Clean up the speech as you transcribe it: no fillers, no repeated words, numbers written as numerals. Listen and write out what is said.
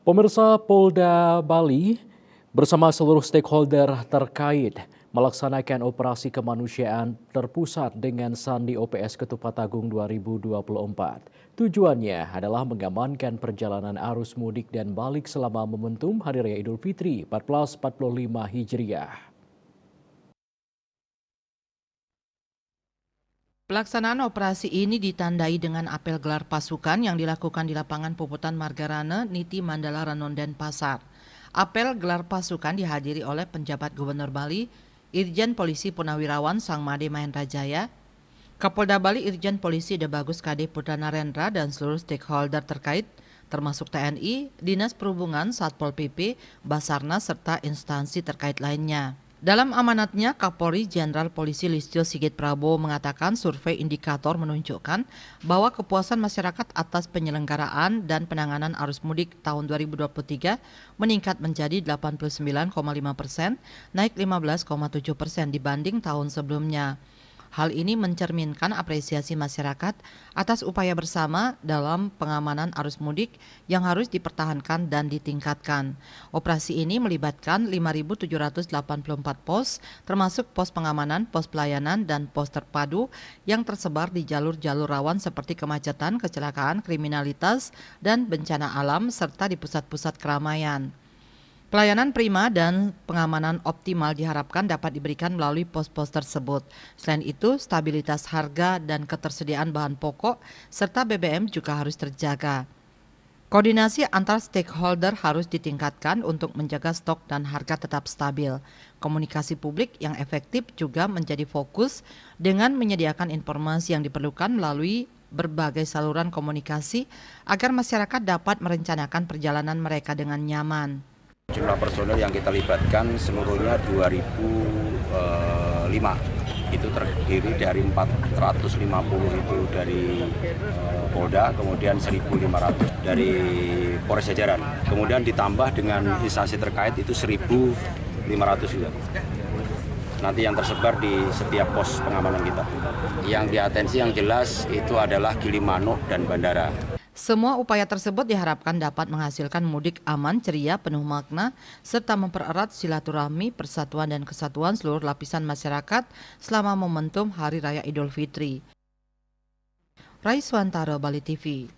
Pemirsa, Polda Bali bersama seluruh stakeholder terkait melaksanakan operasi kemanusiaan terpusat dengan Sandi OPS Ketupat Agung 2024. Tujuannya adalah mengamankan perjalanan arus mudik dan balik selama momentum Hari Raya Idul Fitri 1445 Hijriah. Pelaksanaan operasi ini ditandai dengan apel gelar pasukan yang dilakukan di lapangan Puputan Margarana, Niti Mandala Ranon Denpasar. Apel gelar pasukan dihadiri oleh penjabat Gubernur Bali, Irjen Polisi Purnawirawan Sangmade Mahendra Jaya, Kapolda Bali Irjen Polisi Debagus Kade Putra Narendra dan seluruh stakeholder terkait, termasuk TNI, Dinas Perhubungan, Satpol PP, Basarnas, serta instansi terkait lainnya. Dalam amanatnya, Kapolri Jenderal Polisi Listio Sigit Prabowo mengatakan survei indikator menunjukkan bahwa kepuasan masyarakat atas penyelenggaraan dan penanganan arus mudik tahun 2023 meningkat menjadi 89,5%, naik 15,7% dibanding tahun sebelumnya. Hal ini mencerminkan apresiasi masyarakat atas upaya bersama dalam pengamanan arus mudik yang harus dipertahankan dan ditingkatkan. Operasi ini melibatkan 5.784 pos, termasuk pos pengamanan, pos pelayanan, dan pos terpadu yang tersebar di jalur-jalur rawan seperti kemacetan, kecelakaan, kriminalitas, dan bencana alam, serta di pusat-pusat keramaian. Pelayanan prima dan pengamanan optimal diharapkan dapat diberikan melalui pos-pos tersebut. Selain itu, stabilitas harga dan ketersediaan bahan pokok serta BBM juga harus terjaga. Koordinasi antar stakeholder harus ditingkatkan untuk menjaga stok dan harga tetap stabil. Komunikasi publik yang efektif juga menjadi fokus dengan menyediakan informasi yang diperlukan melalui berbagai saluran komunikasi agar masyarakat dapat merencanakan perjalanan mereka dengan nyaman. Jumlah personel yang kita libatkan seluruhnya 2005. Itu terdiri dari 450 itu dari Polda, kemudian 1.500 dari Polres Jajaran. Kemudian ditambah dengan instansi terkait itu 1.500 juga. Nanti yang tersebar di setiap pos pengamanan kita. Yang diatensi yang jelas itu adalah Gilimanuk dan bandara. Semua upaya tersebut diharapkan dapat menghasilkan mudik aman, ceria, penuh makna, serta mempererat silaturahmi, persatuan dan kesatuan seluruh lapisan masyarakat selama momentum Hari Raya Idul Fitri. Raiswantara, Bali TV.